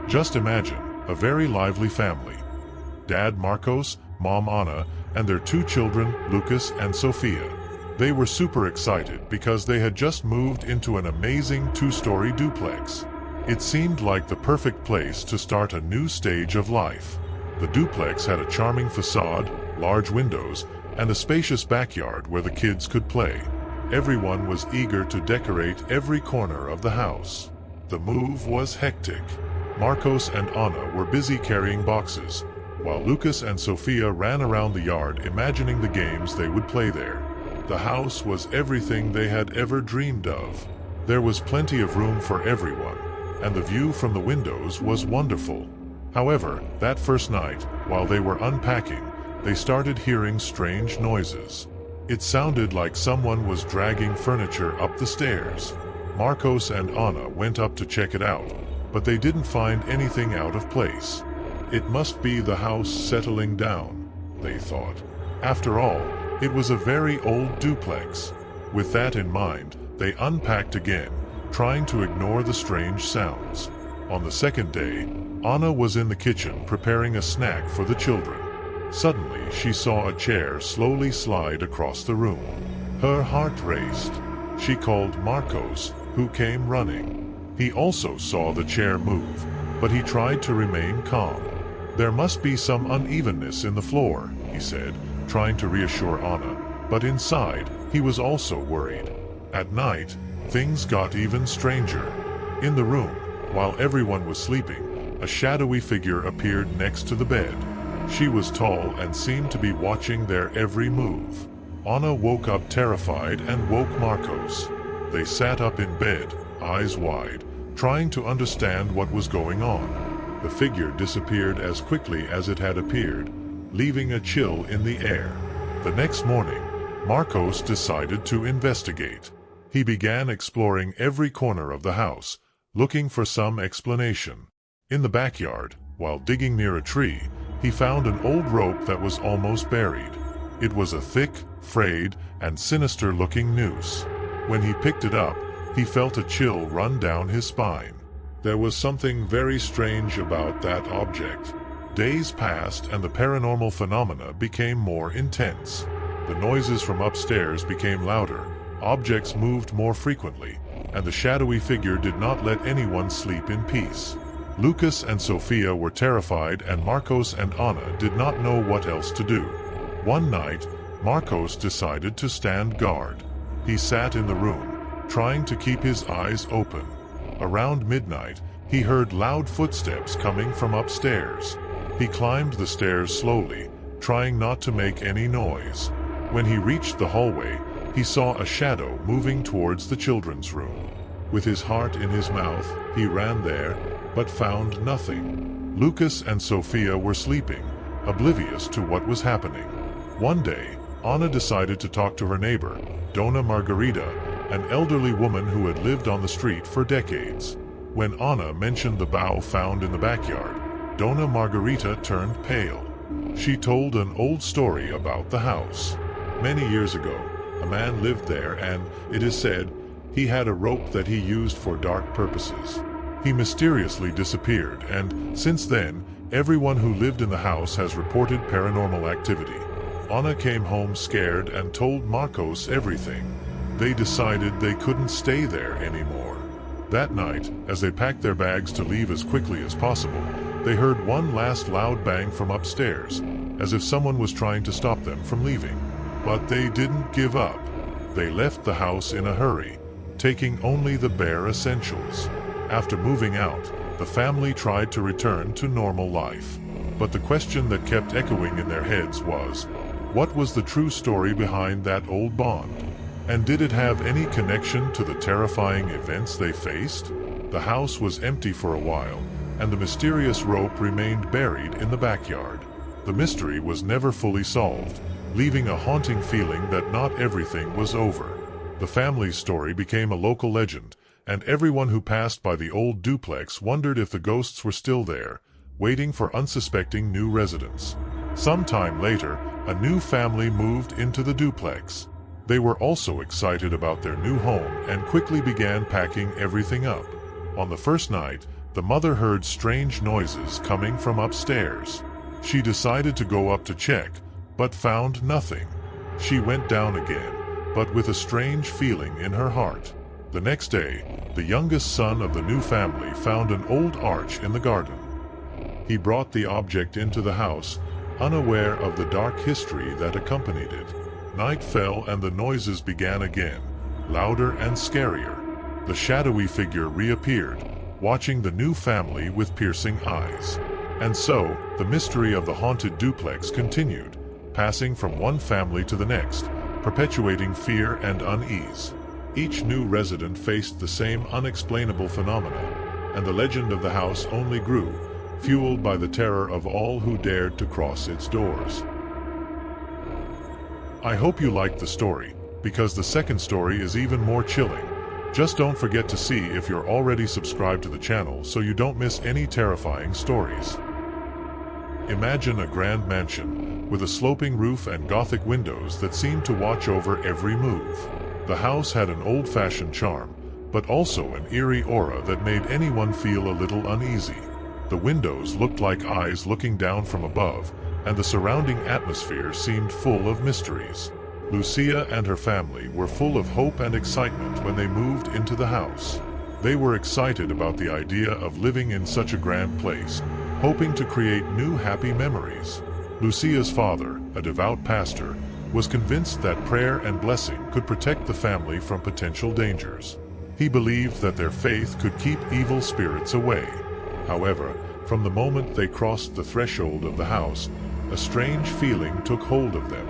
Just imagine, a very lively family. Dad Marcos, Mom Anna, and their two children, Lucas and Sofia. They were super excited because they had just moved into an amazing two-story duplex. It seemed like the perfect place to start a new stage of life. The duplex had a charming facade, large windows, and a spacious backyard where the kids could play. Everyone was eager to decorate every corner of the house. The move was hectic. Marcos and Anna were busy carrying boxes, while Lucas and Sofia ran around the yard imagining the games they would play there. The house was everything they had ever dreamed of. There was plenty of room for everyone, and the view from the windows was wonderful. However, that first night, while they were unpacking, they started hearing strange noises. It sounded like someone was dragging furniture up the stairs. Marcos and Anna went up to check it out, but they didn't find anything out of place. It must be the house settling down, they thought. After all, it was a very old duplex. With that in mind, they unpacked again, trying to ignore the strange sounds. On the second day, Anna was in the kitchen preparing a snack for the children. Suddenly, she saw a chair slowly slide across the room. Her heart raced. She called Marcos, who came running. He also saw the chair move, but he tried to remain calm. There must be some unevenness in the floor, he said, trying to reassure Anna, but inside, he was also worried. At night, things got even stranger. In the room, while everyone was sleeping, a shadowy figure appeared next to the bed. She was tall and seemed to be watching their every move. Anna woke up terrified and woke Marcos. They sat up in bed, eyes wide, trying to understand what was going on. The figure disappeared as quickly as it had appeared, leaving a chill in the air. The next morning, Marcos decided to investigate. He began exploring every corner of the house, looking for some explanation. In the backyard, while digging near a tree, he found an old rope that was almost buried. It was a thick, frayed, and sinister-looking noose. When he picked it up, he felt a chill run down his spine. There was something very strange about that object. Days passed and the paranormal phenomena became more intense. The noises from upstairs became louder, objects moved more frequently, and the shadowy figure did not let anyone sleep in peace. Lucas and Sofia were terrified and Marcos and Anna did not know what else to do. One night, Marcos decided to stand guard. He sat in the room, trying to keep his eyes open. Around midnight, he heard loud footsteps coming from upstairs. He climbed the stairs slowly, trying not to make any noise. When he reached the hallway, he saw a shadow moving towards the children's room. With his heart in his mouth, he ran there, but found nothing. Lucas and Sofia were sleeping, oblivious to what was happening. One day, Anna decided to talk to her neighbor, Dona Margarita, an elderly woman who had lived on the street for decades. When Anna mentioned the bow found in the backyard, Dona Margarita turned pale. She told an old story about the house. Many years ago, a man lived there and, it is said, he had a rope that he used for dark purposes. He mysteriously disappeared, and since then, everyone who lived in the house has reported paranormal activity. Anna came home scared and told Marcos everything. They decided they couldn't stay there anymore. That night, as they packed their bags to leave as quickly as possible, they heard one last loud bang from upstairs, as if someone was trying to stop them from leaving. But they didn't give up. They left the house in a hurry, taking only the bare essentials. After moving out, the family tried to return to normal life. But the question that kept echoing in their heads was, what was the true story behind that old bond? And did it have any connection to the terrifying events they faced? The house was empty for a while, and the mysterious rope remained buried in the backyard. The mystery was never fully solved, leaving a haunting feeling that not everything was over. The family's story became a local legend, and everyone who passed by the old duplex wondered if the ghosts were still there, waiting for unsuspecting new residents. Sometime later, a new family moved into the duplex. They were also excited about their new home and quickly began packing everything up. On the first night, the mother heard strange noises coming from upstairs. She decided to go up to check, but found nothing. She went down again, but with a strange feeling in her heart. The next day, the youngest son of the new family found an old arch in the garden. He brought the object into the house, unaware of the dark history that accompanied it. Night fell and the noises began again, louder and scarier. The shadowy figure reappeared, watching the new family with piercing eyes. And so, the mystery of the haunted duplex continued, passing from one family to the next, perpetuating fear and unease. Each new resident faced the same unexplainable phenomena, and the legend of the house only grew, fueled by the terror of all who dared to cross its doors. I hope you liked the story, because the second story is even more chilling. Just don't forget to see if you're already subscribed to the channel so you don't miss any terrifying stories. Imagine a grand mansion, with a sloping roof and Gothic windows that seemed to watch over every move. The house had an old-fashioned charm, but also an eerie aura that made anyone feel a little uneasy. The windows looked like eyes looking down from above, and the surrounding atmosphere seemed full of mysteries. Lucia and her family were full of hope and excitement when they moved into the house. They were excited about the idea of living in such a grand place, hoping to create new happy memories. Lucia's father, a devout pastor, was convinced that prayer and blessing could protect the family from potential dangers. He believed that their faith could keep evil spirits away. However, from the moment they crossed the threshold of the house, a strange feeling took hold of them.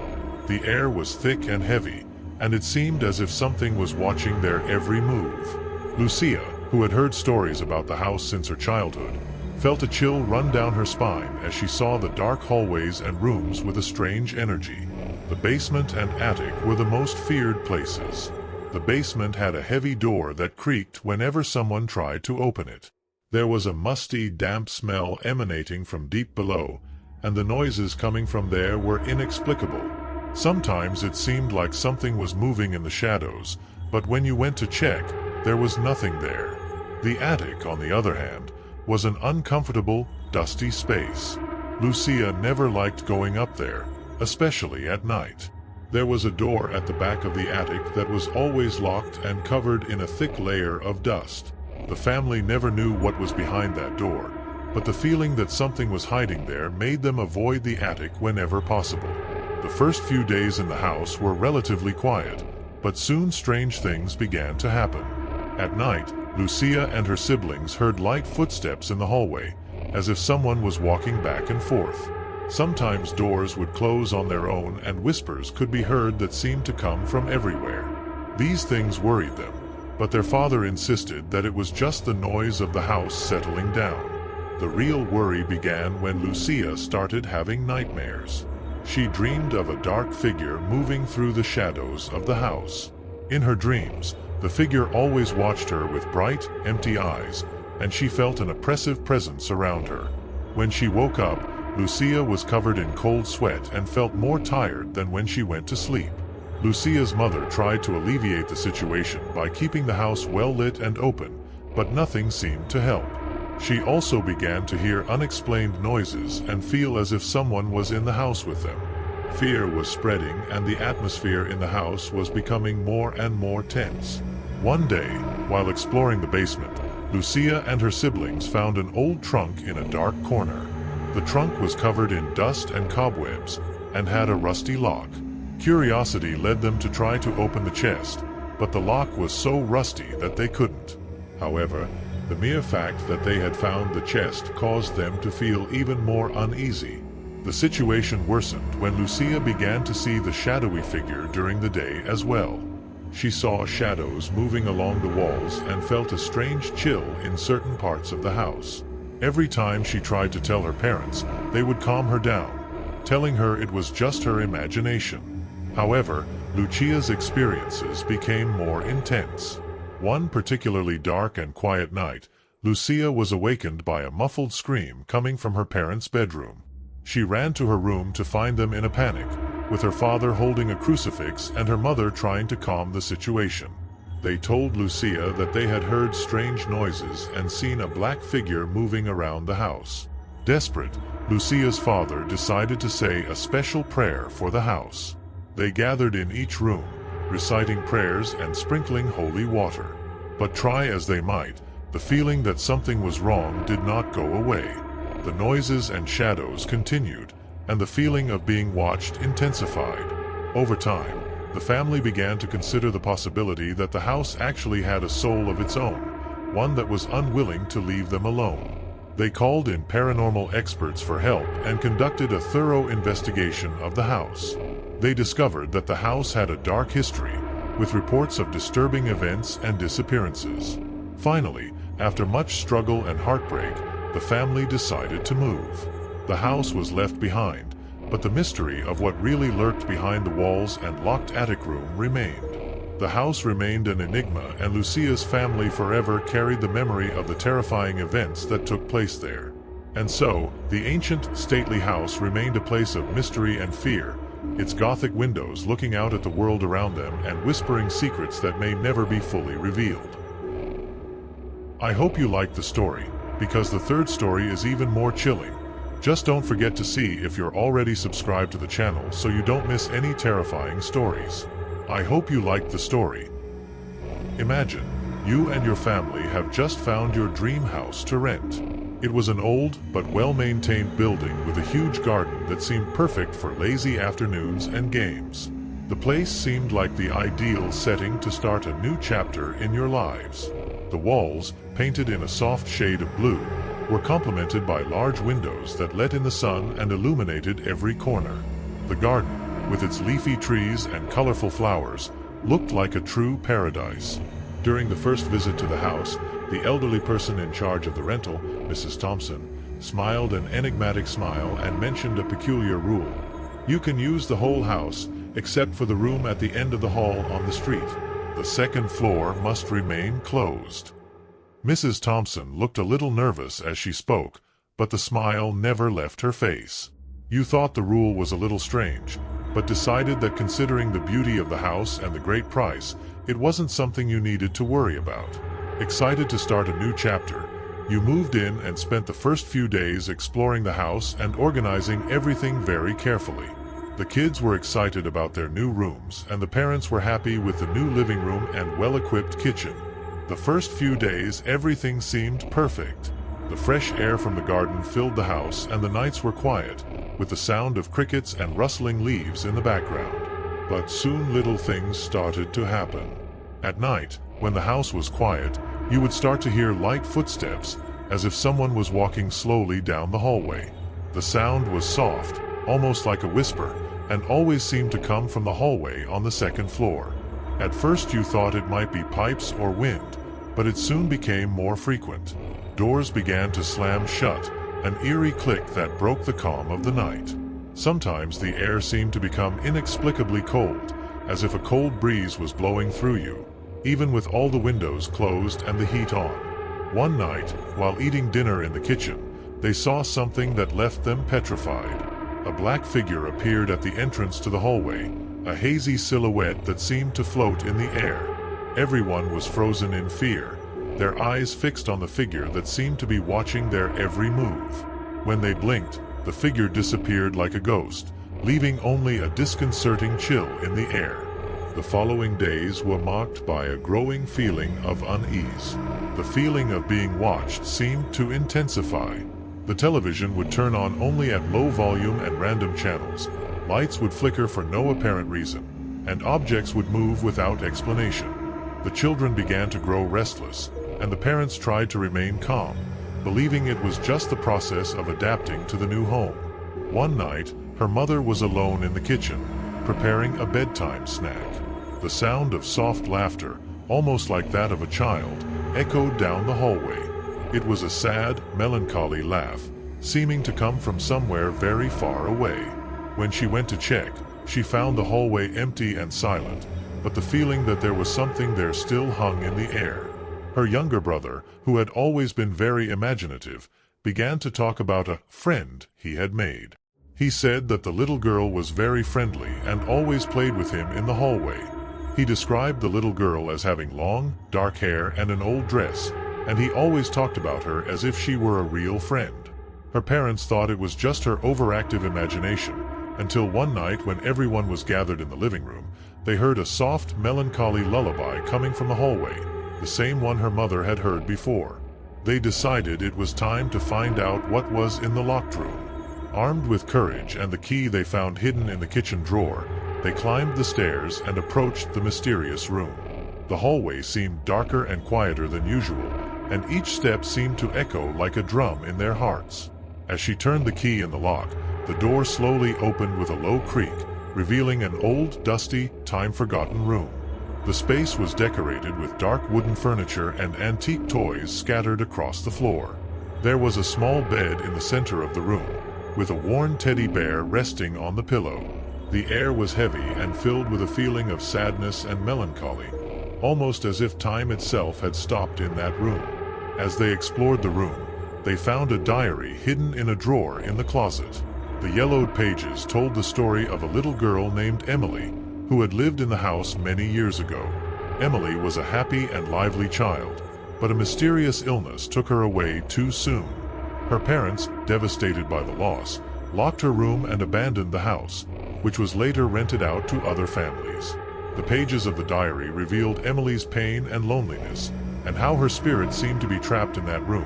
The air was thick and heavy, and it seemed as if something was watching their every move. Lucia, who had heard stories about the house since her childhood, felt a chill run down her spine as she saw the dark hallways and rooms with a strange energy. The basement and attic were the most feared places. The basement had a heavy door that creaked whenever someone tried to open it. There was a musty, damp smell emanating from deep below, and the noises coming from there were inexplicable. Sometimes it seemed like something was moving in the shadows, but when you went to check, there was nothing there. The attic, on the other hand, was an uncomfortable, dusty space. Lucia never liked going up there, especially at night. There was a door at the back of the attic that was always locked and covered in a thick layer of dust. The family never knew what was behind that door, but the feeling that something was hiding there made them avoid the attic whenever possible. The first few days in the house were relatively quiet, but soon strange things began to happen. At night, Lucia and her siblings heard light footsteps in the hallway, as if someone was walking back and forth. Sometimes doors would close on their own and whispers could be heard that seemed to come from everywhere. These things worried them, but their father insisted that it was just the noise of the house settling down. The real worry began when Lucia started having nightmares. She dreamed of a dark figure moving through the shadows of the house. In her dreams, the figure always watched her with bright, empty eyes, and she felt an oppressive presence around her. When she woke up, Lucia was covered in cold sweat and felt more tired than when she went to sleep. Lucia's mother tried to alleviate the situation by keeping the house well lit and open, but nothing seemed to help. She also began to hear unexplained noises and feel as if someone was in the house with them. Fear was spreading and the atmosphere in the house was becoming more and more tense. One day, while exploring the basement, Lucia and her siblings found an old trunk in a dark corner. The trunk was covered in dust and cobwebs and had a rusty lock. Curiosity led them to try to open the chest, but the lock was so rusty that they couldn't. However, the mere fact that they had found the chest caused them to feel even more uneasy. The situation worsened when Lucia began to see the shadowy figure during the day as well. She saw shadows moving along the walls and felt a strange chill in certain parts of the house. Every time she tried to tell her parents, they would calm her down, telling her it was just her imagination. However, Lucia's experiences became more intense. One particularly dark and quiet night, Lucia was awakened by a muffled scream coming from her parents' bedroom. She ran to her room to find them in a panic, with her father holding a crucifix and her mother trying to calm the situation. They told Lucia that they had heard strange noises and seen a black figure moving around the house. Desperate, Lucia's father decided to say a special prayer for the house. They gathered in each room, reciting prayers and sprinkling holy water. But try as they might, the feeling that something was wrong did not go away. The noises and shadows continued, and the feeling of being watched intensified. Over time, the family began to consider the possibility that the house actually had a soul of its own, one that was unwilling to leave them alone. They called in paranormal experts for help and conducted a thorough investigation of the house. They discovered that the house had a dark history, with reports of disturbing events and disappearances. Finally, after much struggle and heartbreak, the family decided to move. The house was left behind, but the mystery of what really lurked behind the walls and locked attic room remained. The house remained an enigma, and Lucia's family forever carried the memory of the terrifying events that took place there. And so, the ancient, stately house remained a place of mystery and fear, its Gothic windows looking out at the world around them and whispering secrets that may never be fully revealed. I hope you liked the story, because the third story is even more chilling. Just don't forget to see if you're already subscribed to the channel so you don't miss any terrifying stories. I hope you liked the story. Imagine, you and your family have just found your dream house to rent. It was an old but well-maintained building with a huge garden that seemed perfect for lazy afternoons and games. The place seemed like the ideal setting to start a new chapter in your lives. The walls, painted in a soft shade of blue, were complemented by large windows that let in the sun and illuminated every corner. The garden, with its leafy trees and colorful flowers, looked like a true paradise. During the first visit to the house, the elderly person in charge of the rental, Mrs. Thompson, smiled an enigmatic smile and mentioned a peculiar rule. You can use the whole house, except for the room at the end of the hall on the street. The second floor must remain closed. Mrs. Thompson looked a little nervous as she spoke, but the smile never left her face. You thought the rule was a little strange, but decided that considering the beauty of the house and the great price, it wasn't something you needed to worry about. Excited to start a new chapter, you moved in and spent the first few days exploring the house and organizing everything very carefully. The kids were excited about their new rooms, and the parents were happy with the new living room and well-equipped kitchen. The first few days, everything seemed perfect. The fresh air from the garden filled the house, and the nights were quiet, with the sound of crickets and rustling leaves in the background. But soon little things started to happen. At night, when the house was quiet, you would start to hear light footsteps, as if someone was walking slowly down the hallway. The sound was soft, almost like a whisper, and always seemed to come from the hallway on the second floor. At first you thought it might be pipes or wind, but it soon became more frequent. Doors began to slam shut, an eerie click that broke the calm of the night. Sometimes the air seemed to become inexplicably cold, as if a cold breeze was blowing through you, even with all the windows closed and the heat on. One night, while eating dinner in the kitchen, they saw something that left them petrified. A black figure appeared at the entrance to the hallway, a hazy silhouette that seemed to float in the air. Everyone was frozen in fear, their eyes fixed on the figure that seemed to be watching their every move. When they blinked, the figure disappeared like a ghost, leaving only a disconcerting chill in the air. The following days were marked by a growing feeling of unease. The feeling of being watched seemed to intensify. The television would turn on only at low volume and random channels, lights would flicker for no apparent reason, and objects would move without explanation. The children began to grow restless, and the parents tried to remain calm, believing it was just the process of adapting to the new home. One night, her mother was alone in the kitchen, preparing a bedtime snack. The sound of soft laughter, almost like that of a child, echoed down the hallway. It was a sad, melancholy laugh, seeming to come from somewhere very far away. When she went to check, she found the hallway empty and silent, but the feeling that there was something there still hung in the air. Her younger brother, who had always been very imaginative, began to talk about a friend he had made. He said that the little girl was very friendly and always played with him in the hallway. He described the little girl as having long, dark hair and an old dress, and he always talked about her as if she were a real friend. Her parents thought it was just her overactive imagination, until one night when everyone was gathered in the living room, they heard a soft, melancholy lullaby coming from the hallway, the same one her mother had heard before. They decided it was time to find out what was in the locked room. Armed with courage and the key they found hidden in the kitchen drawer, they climbed the stairs and approached the mysterious room. The hallway seemed darker and quieter than usual, and each step seemed to echo like a drum in their hearts. As she turned the key in the lock, the door slowly opened with a low creak, revealing an old, dusty, time-forgotten room. The space was decorated with dark wooden furniture and antique toys scattered across the floor. There was a small bed in the center of the room, with a worn teddy bear resting on the pillow. The air was heavy and filled with a feeling of sadness and melancholy, almost as if time itself had stopped in that room. As they explored the room, they found a diary hidden in a drawer in the closet. The yellowed pages told the story of a little girl named Emily, who had lived in the house many years ago. Emily was a happy and lively child, but a mysterious illness took her away too soon. Her parents, devastated by the loss, locked her room and abandoned the house, which was later rented out to other families. The pages of the diary revealed Emily's pain and loneliness, and how her spirit seemed to be trapped in that room,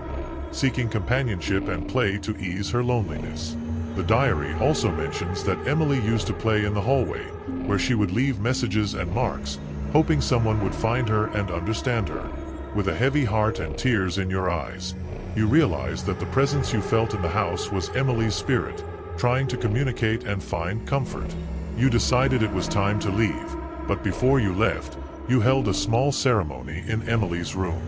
seeking companionship and play to ease her loneliness. The diary also mentions that Emily used to play in the hallway, where she would leave messages and marks, hoping someone would find her and understand her. With a heavy heart and tears in your eyes, you realized that the presence you felt in the house was Emily's spirit, trying to communicate and find comfort. You decided it was time to leave, but before you left, you held a small ceremony in Emily's room.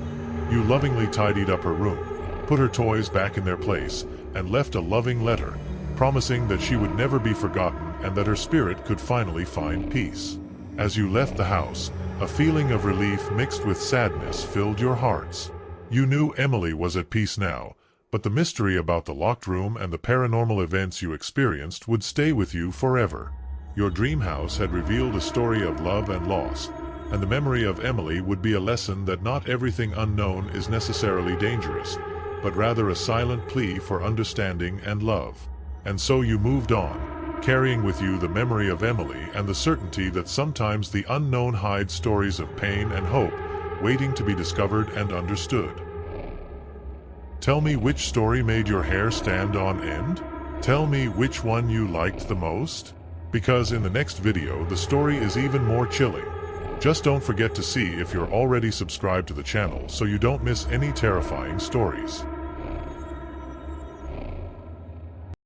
You lovingly tidied up her room, put her toys back in their place, and left a loving letter, promising that she would never be forgotten and that her spirit could finally find peace. As you left the house, a feeling of relief mixed with sadness filled your hearts. You knew Emily was at peace now, but the mystery about the locked room and the paranormal events you experienced would stay with you forever. Your dream house had revealed a story of love and loss, and the memory of Emily would be a lesson that not everything unknown is necessarily dangerous, but rather a silent plea for understanding and love. And so you moved on, carrying with you the memory of Emily and the certainty that sometimes the unknown hides stories of pain and hope, waiting to be discovered and understood. Tell me which story made your hair stand on end? Tell me which one you liked the most? Because in the next video the story is even more chilling. Just don't forget to see if you're already subscribed to the channel so you don't miss any terrifying stories.